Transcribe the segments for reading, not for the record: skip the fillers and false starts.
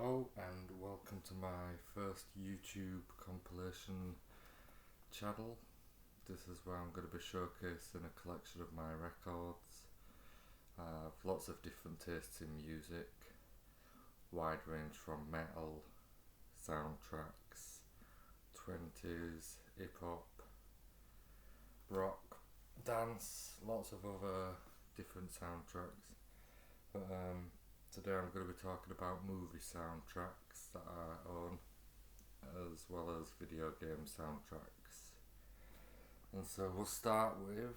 Hello and welcome to my first YouTube compilation channel. This is where I'm going to be showcasing a collection of my records. I have lots of different tastes in music, wide range from metal, soundtracks, 20s, hip hop, rock, dance, lots of other different soundtracks. But today I'm going to be talking about movie soundtracks that I own, as well as video game soundtracks. And so we'll start with,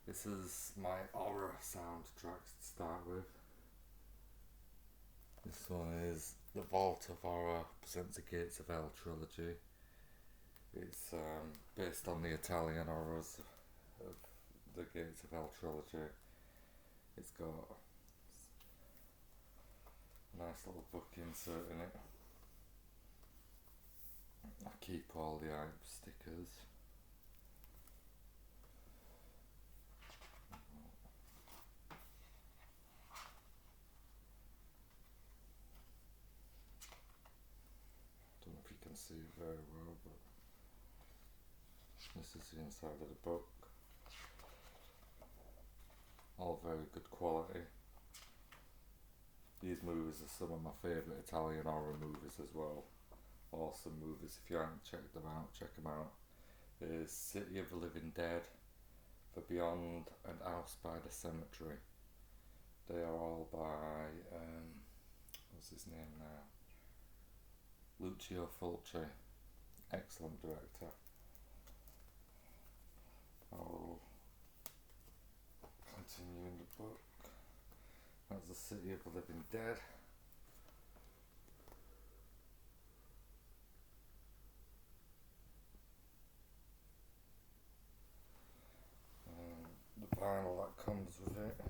this is my horror soundtracks to start with. This one is The Vault of Horror presents the Gates of Hell trilogy. It's based on the Italian horrors of the Gates of Hell trilogy. It's got a nice little book insert in it. I keep all the hype stickers. Don't know if you can see it very well, but this is the inside of the book. All very good quality. These movies are some of my favourite Italian horror movies as well. Awesome movies. If you haven't checked them out, check them out. There's City of the Living Dead, The Beyond, and House by the Cemetery. They are all by, what's his name now? Lucio Fulci. Excellent director. I'll continue in the book. That's the City of the Living Dead. The vinyl that comes with it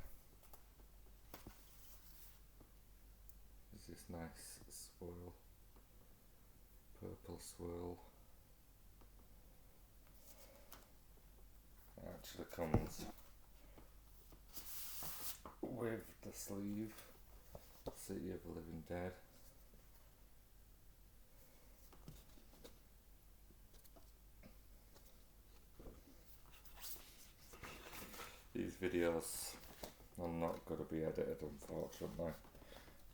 is this nice swirl, purple swirl. It actually comes with the sleeve, City of the Living Dead. These videos are not going to be edited, unfortunately.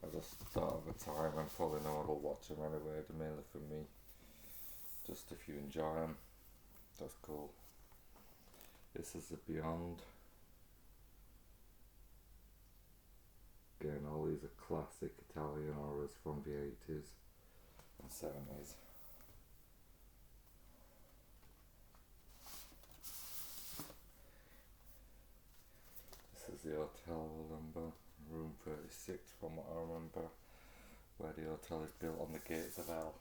I just don't have the time, and probably no one will watch them anyway. They're mainly for me. Just if you enjoy them, that's cool. This is The Beyond. Again, all these are classic Italian horrors from the 80s and 70s. This is the hotel number, room 36 from what I remember, where the hotel is built on the gates of hell.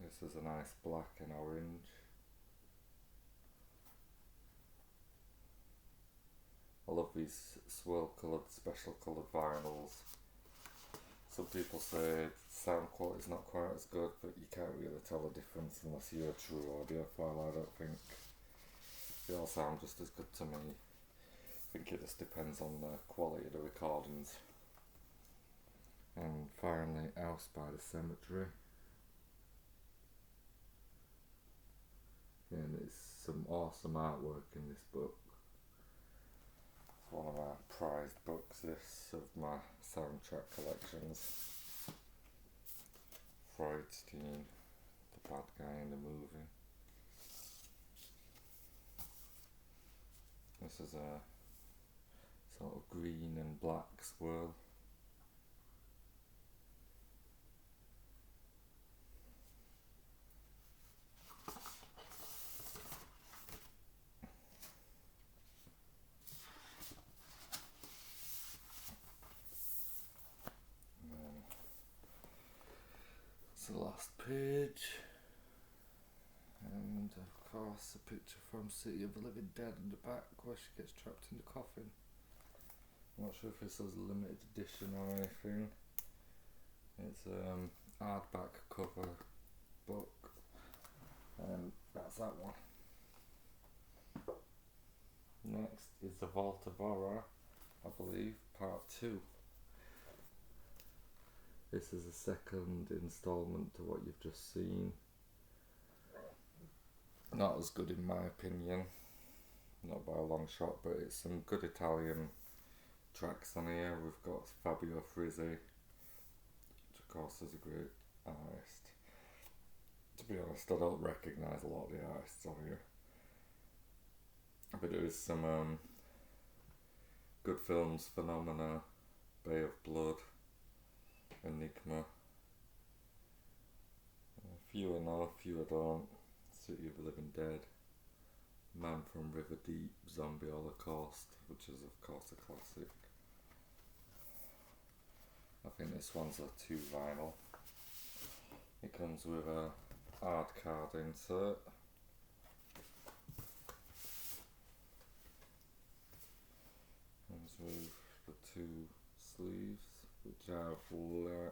This is a nice black and orange. I love these swirl coloured, special coloured vinyls. Some people say sound quality is not quite as good, but you can't really tell the difference unless you're a true audiophile, I don't think. They all sound just as good to me. I think it just depends on the quality of the recordings. And finally, House by the Cemetery. And it's some awesome artwork in this book. It's one of my prized books, this, of my soundtrack collections. Freudstein, the bad guy in the movie. This is a sort of green and black swirl. It's the last page, and of course a picture from City of the Living Dead in the back where she gets trapped in the coffin. I'm not sure if this is a limited edition or anything. It's a hardback cover book, and that's that one. Next is The Vault of Horror, I believe, part 2. This is a second instalment to what you've just seen. Not as good in my opinion, not by a long shot, but it's some good Italian tracks on here. We've got Fabio Frizzi, which of course is a great artist. To be honest, I don't recognise a lot of the artists on here, but there is some good films: Phenomena, Bay of Blood, Enigma. A few I know, a few I don't. City of the Living Dead, Man from River Deep, Zombie Holocaust, which is of course a classic. I think this one's a 2 vinyl. It comes with a hard card insert. Comes with the 2 sleeves, which have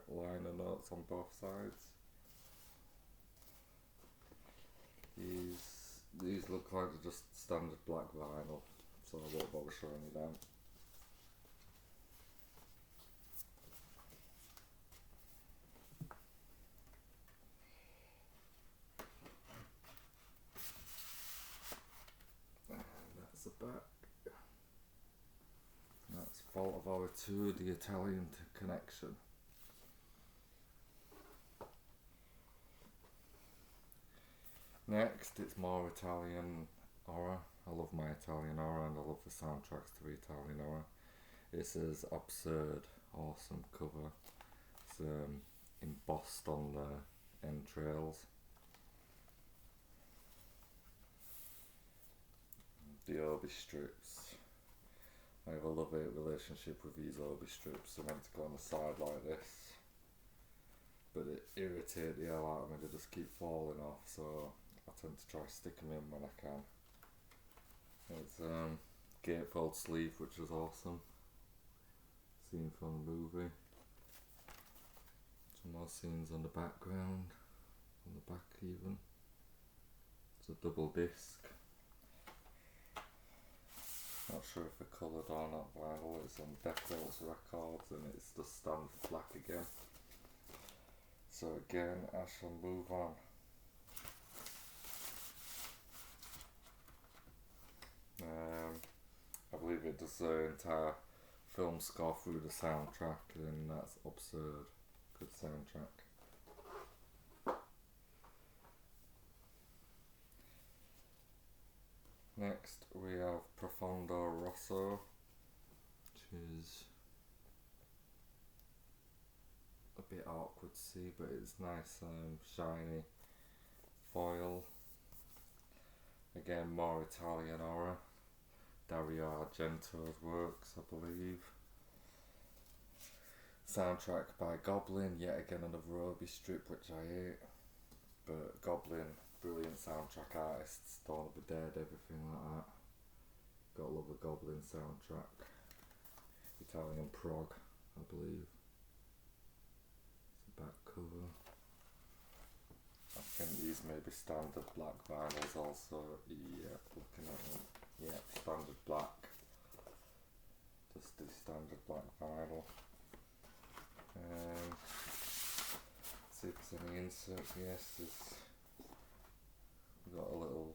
liner notes on both sides. These look like they're just standard black vinyl, so I won't bother showing you them. And that's the back. That's Fault of Our 2, the Italian Connection. Next, it's more Italian horror. I love my Italian horror and I love the soundtracks to Italian horror. This is Absurd, awesome cover. It's embossed on the entrails. The Obi strips. I have a love-hate relationship with these Obi strips. They're meant to go on the side like this, but it irritates the hell out of me. They just keep falling off, so I tend to try to stick them in when I can. It's gatefold sleeve, which is awesome. Scene from the movie. Some more scenes on the background, on the back even. It's a double disc. Not sure if they're coloured or not vinyl. It's on Decals Records and it's the standard black again. So again, I shall move on. I believe it does the entire film score through the soundtrack, and that's Absurd. Good soundtrack. Next we have Profondo Rosso, which is a bit awkward to see, but it's nice shiny foil. Again, more Italian horror. Dario Argento's works, I believe. Soundtrack by Goblin, yet again another Obi strip, which I hate. But Goblin, brilliant soundtrack artists, Dawn of the Dead, everything like that. Gotta love a Goblin soundtrack. Italian prog, I believe. It's the back cover. I think these may be standard black vinyls also. Yeah, looking at them. Yeah, standard black. Just the standard black vinyl. See if there's any inserts. Yes, we've got a little,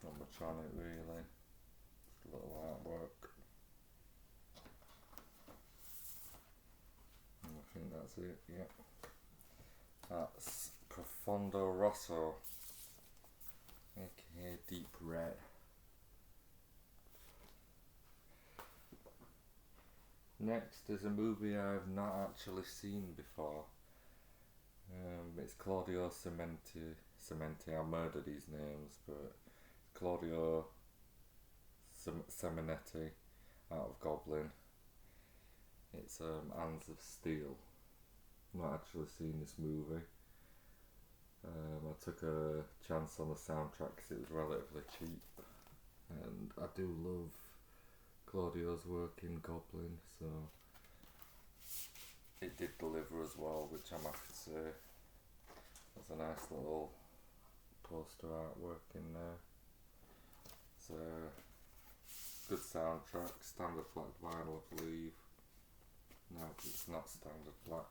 not much on it really. Just a little artwork. And I think that's it, yeah. That's Profondo Rosso, aka Deep Red. Next is a movie I've not actually seen before. It's Claudio Cementi. I murder these names, but Claudio Simonetti out of Goblin. It's Hands of Steel. Not actually seen this movie. I took a chance on the soundtrack because it was relatively cheap, and I do love Claudio's work in Goblin, so it did deliver as well, which I'm happy to say. There's a nice little poster artwork in there. It's a good soundtrack, standard black vinyl I believe. No, it's not standard black.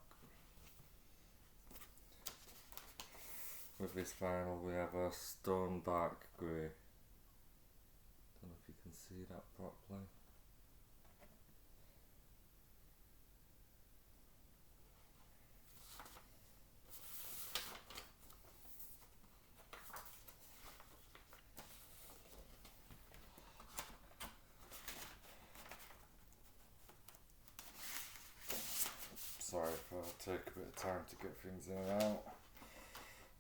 With this vinyl we have a stone dark grey. Don't know if you can see that properly. Sorry if I take a bit of time to get things in and out.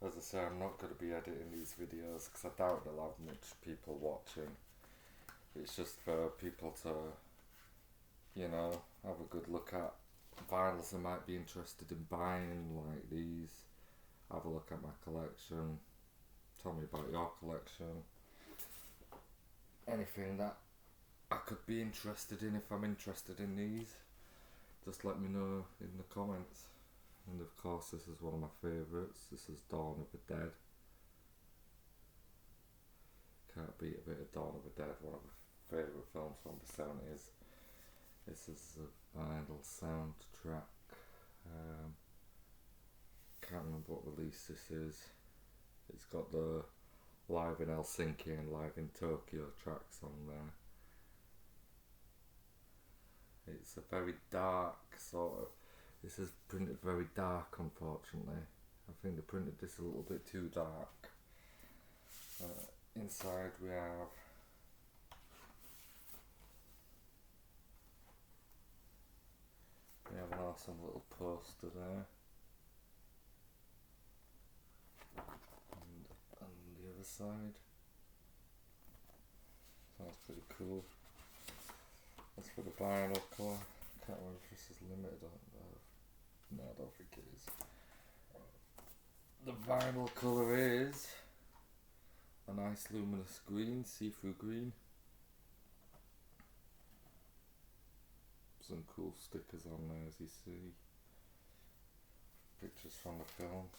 As I say, I'm not going to be editing these videos because I doubt they'll have much people watching. It's just for people to, you know, have a good look at vinyls they might be interested in buying, like these. Have a look at my collection. Tell me about your collection. Anything that I could be interested in if I'm interested in these. Just let me know in the comments. And of course this is one of my favourites. This is Dawn of the Dead. Can't beat a bit of Dawn of the Dead, one of my favourite films from the 70s. This is a vinyl soundtrack. Can't remember what release this is. It's got the Live in Helsinki and Live in Tokyo tracks on there. It's a very dark sort of. This is printed very dark, unfortunately. I think they printed this a little bit too dark. Inside we have an awesome little poster there. And on the other side. Sounds pretty cool. That's for the vinyl colour. Can't remember if this is limited or not. No, I don't think it is. The vinyl colour is a nice luminous green, see-through green. Some cool stickers on there, as you see. Pictures from the film.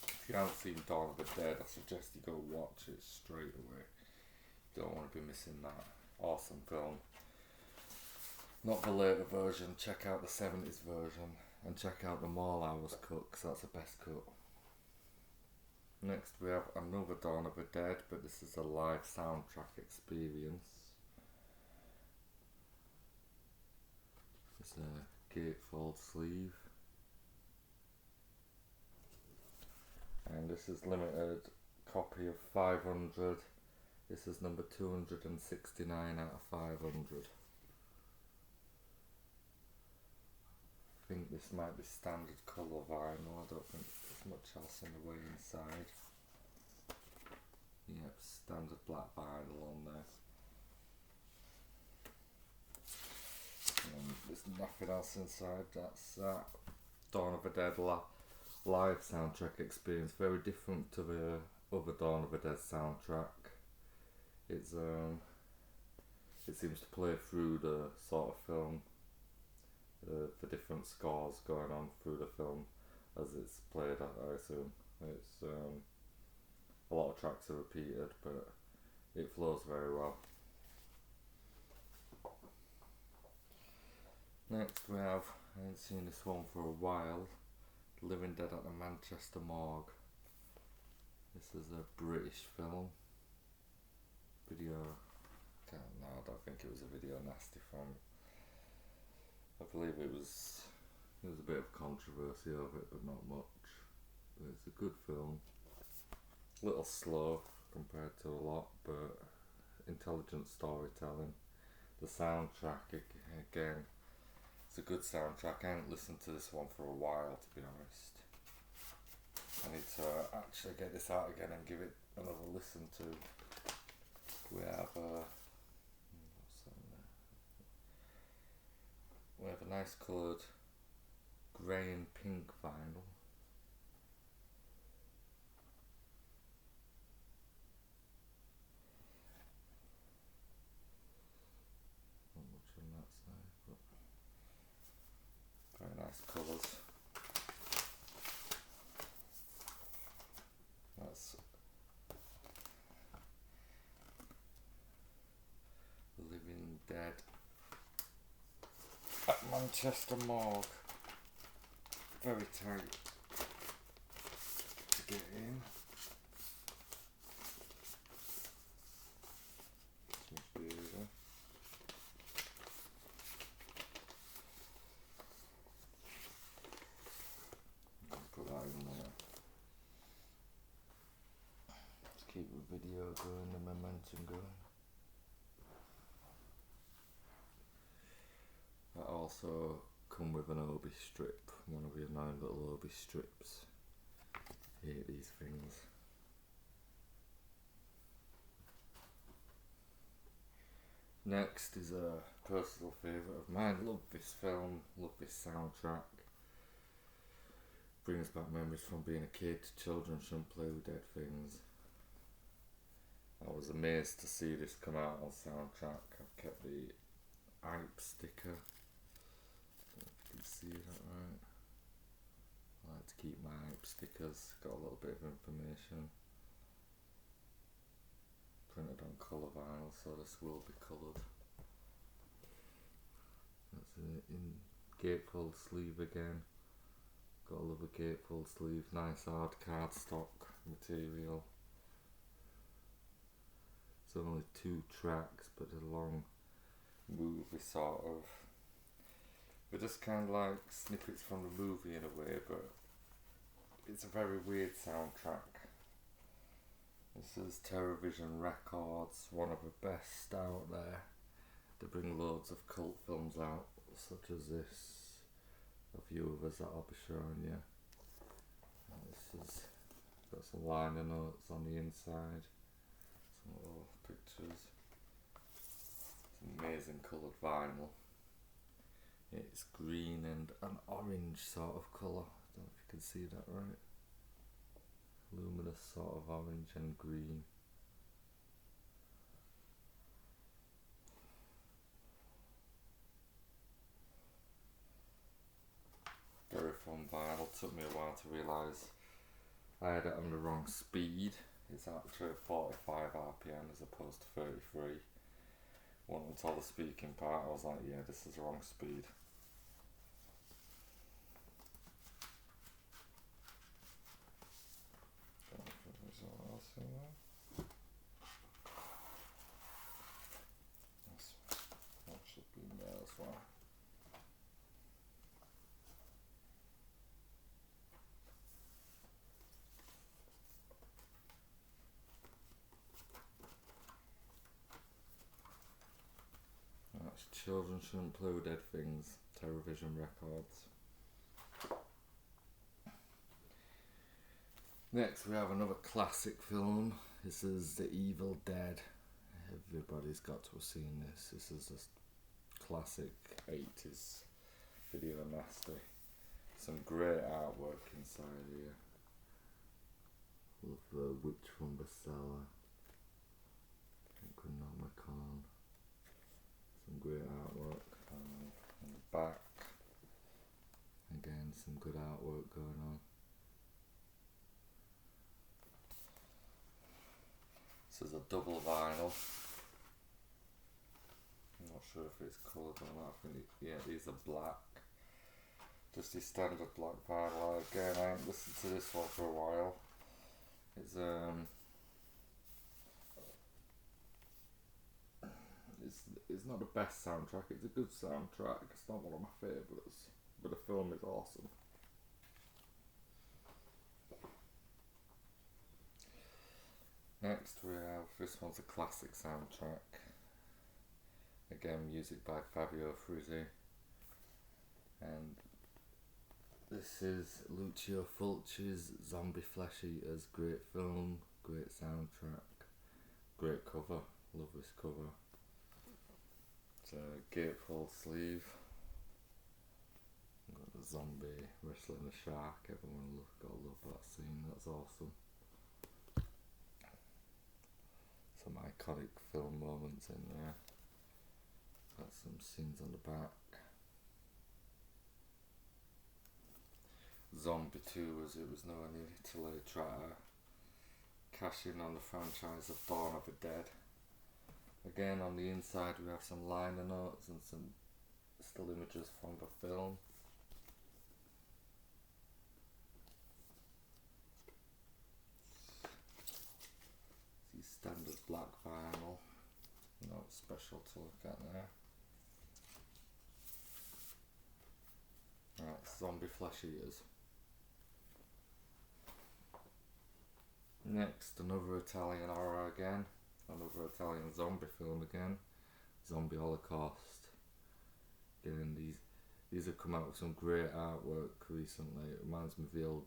If you haven't seen Dawn of the Dead, I suggest you go watch it straight away. You don't want to be missing that. Awesome film. Not the later version, check out the 70s version. And check out the Mall Hours cut, because that's the best cut. Next we have another Dawn of the Dead, but this is a live soundtrack experience. It's a gatefold sleeve. And this is limited copy of 500. This is number 269 out of 500. I think this might be standard colour vinyl. I don't think there's much else in the way inside. Yep, standard black vinyl on there. And there's nothing else inside. That's that Dawn of the Dead live soundtrack experience. Very different to the other Dawn of the Dead soundtrack. It's it seems to play through the sort of film. The different scores going on through the film as it's played, I assume. It's a lot of tracks are repeated, but it flows very well. Next we have, I haven't seen this one for a while, Living Dead at the Manchester Morgue. This is a British film. No, I don't think it was a video nasty film. I believe there was a bit of controversy over it, but not much. But it's a good film. A little slow compared to a lot, but intelligent storytelling. The soundtrack, again, it's a good soundtrack. I haven't listened to this one for a while, to be honest. I need to actually get this out again and give it another listen to. We have a nice coloured grey and pink vinyl. Not much on that side, but very nice colours. That's Living Dead at Manchester morgue. Very tight to get in. Put that in there. Let's keep the video going, the momentum going. That also come with an Obi strip, one of your 9 little Obi strips. Hate these things. Next is a personal favourite of mine. Love this film, love this soundtrack. Brings back memories from being a kid. Children shouldn't play with dead things. I was amazed to see this come out on soundtrack. I've kept the hype sticker. You can see that right. I like to keep my hype stickers. Got a little bit of information. Printed on colour vinyl, so this will be coloured. That's it, in gatefold sleeve again. Gotta love a gatefold sleeve, nice hard cardstock material. It's only 2 tracks, but a long movie sort of. They're just kind of like snippets from the movie in a way, but it's a very weird soundtrack. This is Terrorvision Records, one of the best out there. They bring loads of cult films out, such as this. A few of us that I'll be showing you. And this has got some liner notes on the inside, some little pictures. It's amazing coloured vinyl. It's green and an orange sort of colour. I don't know if you can see that right. Luminous sort of orange and green. Very fun vinyl. Took me a while to realise I had it on the wrong speed. It's actually 45 RPM as opposed to 33. Once until the speaking part, I was like, yeah, this is the wrong speed. That should be in there as well. That's Children Shouldn't Play with Dead Things, Terrorvision Records. Next we have another classic film. This is The Evil Dead. Everybody's got to have seen this. This is a classic 80s video nasty. Some great artwork inside here. Love the Witch from the Cellar. Necronomicon. Some great artwork. On the back. Again, some good artwork going on. This is a double vinyl. I'm not sure if it's coloured or not. I think yeah, these are black. Just the standard black vinyl. Again, I haven't listened to this one for a while. It's not the best soundtrack. It's a good soundtrack. It's not one of my favourites, but the film is awesome. Next we have, this one's a classic soundtrack. Again, music by Fabio Frizzi. And this is Lucio Fulci's Zombie Flesh Eaters. Great film, great soundtrack, great cover. Love this cover. It's a gatefold sleeve. Got the zombie wrestling a shark. Everyone gotta love that scene. That's awesome. Some iconic film moments in there. Got some scenes on the back. Zombie 2, as it was known in Italy, try to cash in on the franchise of Dawn of the Dead. Again, on the inside we have some liner notes and some still images from the film. These standard black vinyl, not special to look at there. Right, zombie flesh eaters. Next, another Italian horror again, another Italian zombie film again, Zombie Holocaust. Again, these have come out with some great artwork recently. It reminds me of the old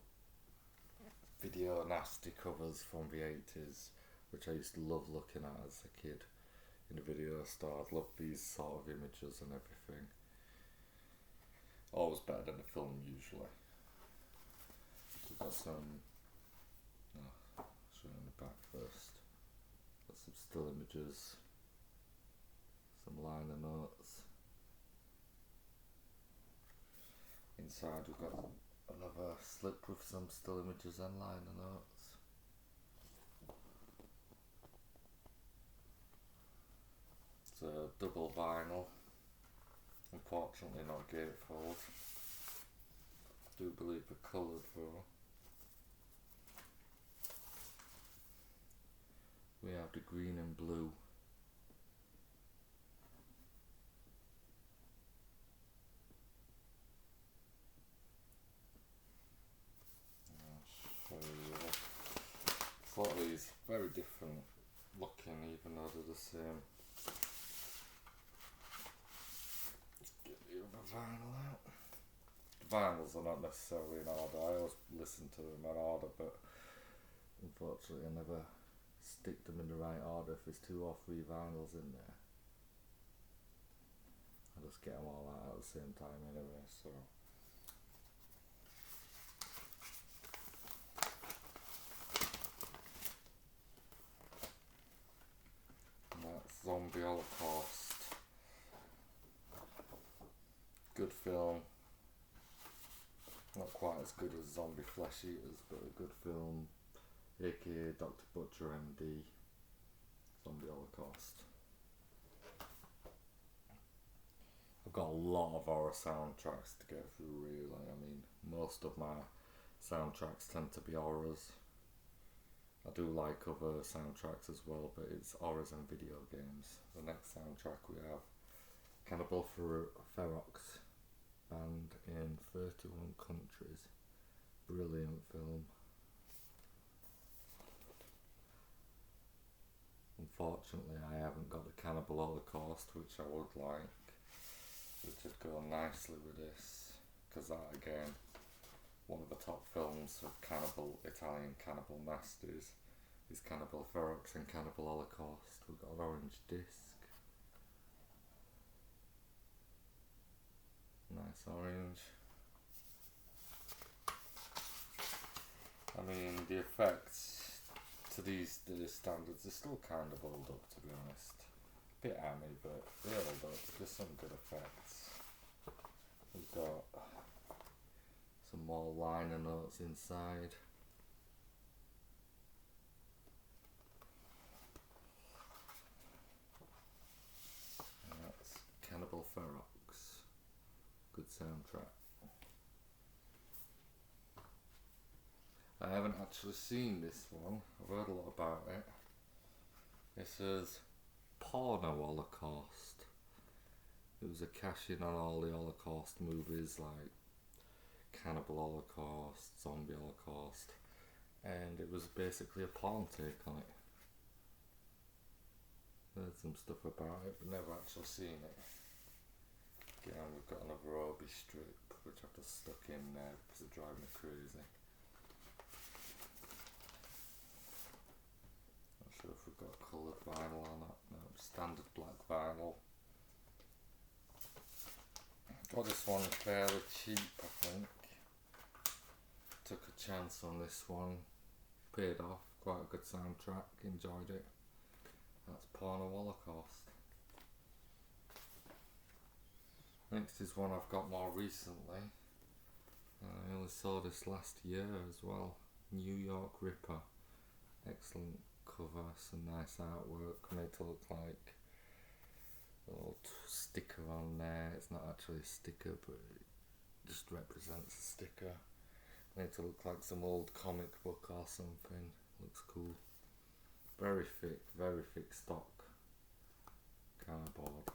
video nasty covers from the 80s, which I used to love looking at as a kid in a video store. I'd love these sort of images and everything. Always better than the film usually. We've got some, I'll show you in the back first. Got some still images, some liner notes. Inside we've got another slip with some still images and liner notes. It's a double vinyl, unfortunately not gatefold. I do believe they're coloured though. We have the green and blue. A lot of these very different looking, even though they're the same. Let's get the other vinyl out. The vinyls are not necessarily in order. I always listen to them in order, but unfortunately I never stick them in the right order if there's 2 or 3 vinyls in there. I just get them all out at the same time anyway, so. Zombie Holocaust. Good film. Not quite as good as Zombie Flesh Eaters, but a good film. aka Dr. Butcher MD. Zombie Holocaust. I've got a lot of horror soundtracks to get through really. I mean, most of my soundtracks tend to be horrors. I do like other soundtracks as well, but it's horrors and video games. The next soundtrack we have Cannibal Ferox, banned in 31 countries. Brilliant film. Unfortunately, I haven't got the Cannibal Holocaust, which I would like, which would go nicely with this, because that again, one of the top films of Italian cannibal masters is Cannibal Ferox and Cannibal Holocaust. We've got an orange disc. Nice orange. I mean, the effects to these standards are still kind of old up, to be honest. A bit hammy, but they hold up. There's some good effects. We've got some more liner notes inside. And that's Cannibal Ferox. Good soundtrack. I haven't actually seen this one. I've heard a lot about it. This is Porno Holocaust. It was a cash-in on all the Holocaust movies like Cannibal Holocaust, Zombie Holocaust, and it was basically a porn take on it. Heard some stuff about it, but never actually seen it. Again, we've got another Obi strip, which I've just stuck in there because it drives me crazy. Not sure if we've got coloured vinyl or not. No, standard black vinyl. Got this one fairly cheap, I think. Took a chance on this one. Paid off. Quite a good soundtrack. Enjoyed it. That's Porno Holocaust. Next is one I've got more recently. I only saw this last year as well. New York Ripper. Excellent cover, some nice artwork, made to look like A little sticker on there. It's not actually a sticker, but it just represents a sticker. Made to look like some old comic book or something. Looks cool. Very thick stock cardboard.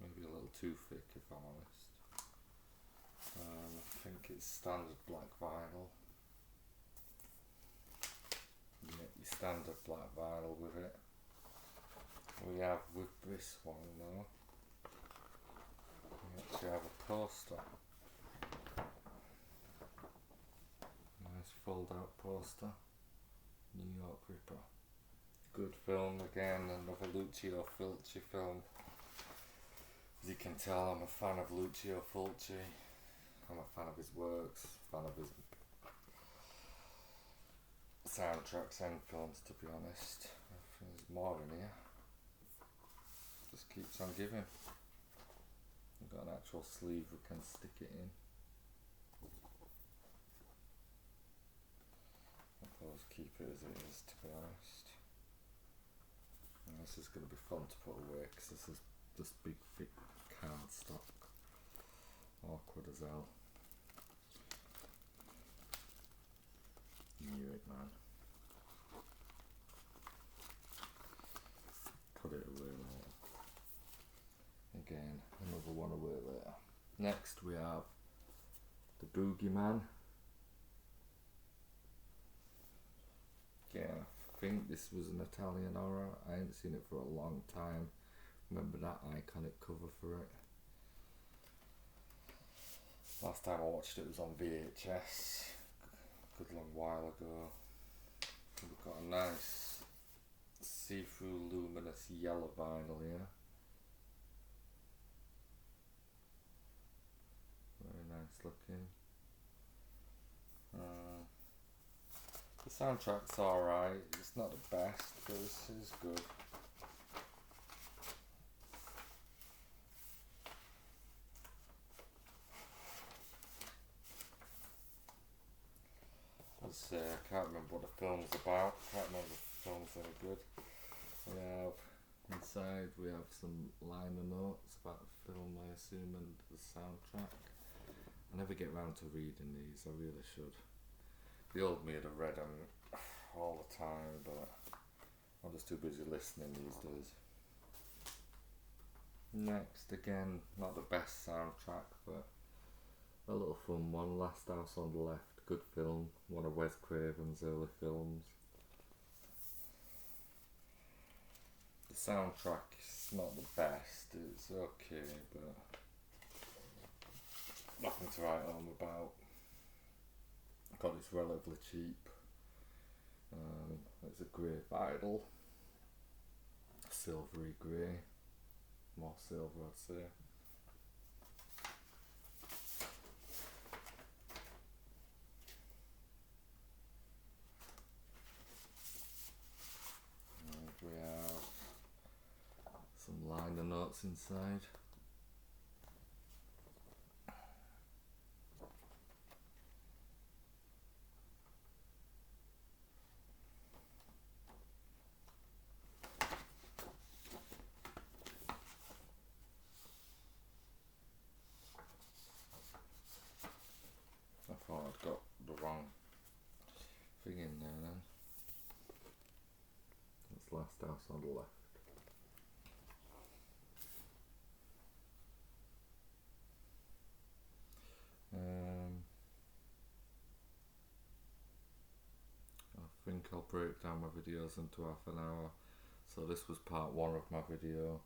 Maybe a little too thick if I'm honest. I think it's standard black vinyl. You get your standard black vinyl with it. We have with this one though, we actually have a poster. Nice fold out poster. New York Ripper. Good film again, another Lucio Fulci film. As you can tell, I'm a fan of Lucio Fulci. I'm a fan of his works, fan of his soundtracks and films, to be honest. I think there's more in here. Just keeps on giving. We've got an actual sleeve we can stick it in. I'll just keep it as it is, to be honest. And this is going to be fun to put away because this is just big thick cardstock. Awkward as hell. Knew it, man. Put it away later. Again, another one away later. Next we have the Boogeyman. Again, I think this was an Italian horror. I ain't seen it for a long time. Remember that iconic cover for it. Last time I watched it was on VHS. Good long while ago. We've got a nice see-through luminous yellow vinyl here. Very nice looking. The soundtrack's alright. It's not the best, but this is good. I can't remember what the film's about. Can't remember if the film's any good. We have inside some liner notes about the film, I assume, and the soundtrack. I never get round to reading these. I really should. The old me would have read them all the time, but I'm just too busy listening these days. Next, again, not the best soundtrack, but a little fun one. Last House on the Left. Good film, one of Wes Craven's early films. The soundtrack is not the best, it's okay, but nothing to write home about. God, it's relatively cheap. It's a grey vinyl, silvery grey, more silver I'd say. We have some liner notes inside. I thought I'd got the wrong thing in there then. That's Last House on the Left. I think I'll break down my videos into half an hour. So this was part 1 of my video.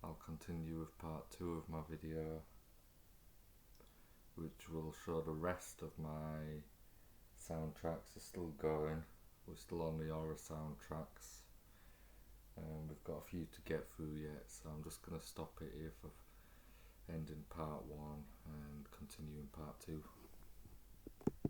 I'll continue with part 2 of my video, which will show the rest of my soundtracks are still going. We're still on the horror soundtracks. We've got a few to get through yet, so I'm just going to stop it here for ending part 1 and continue in part 2.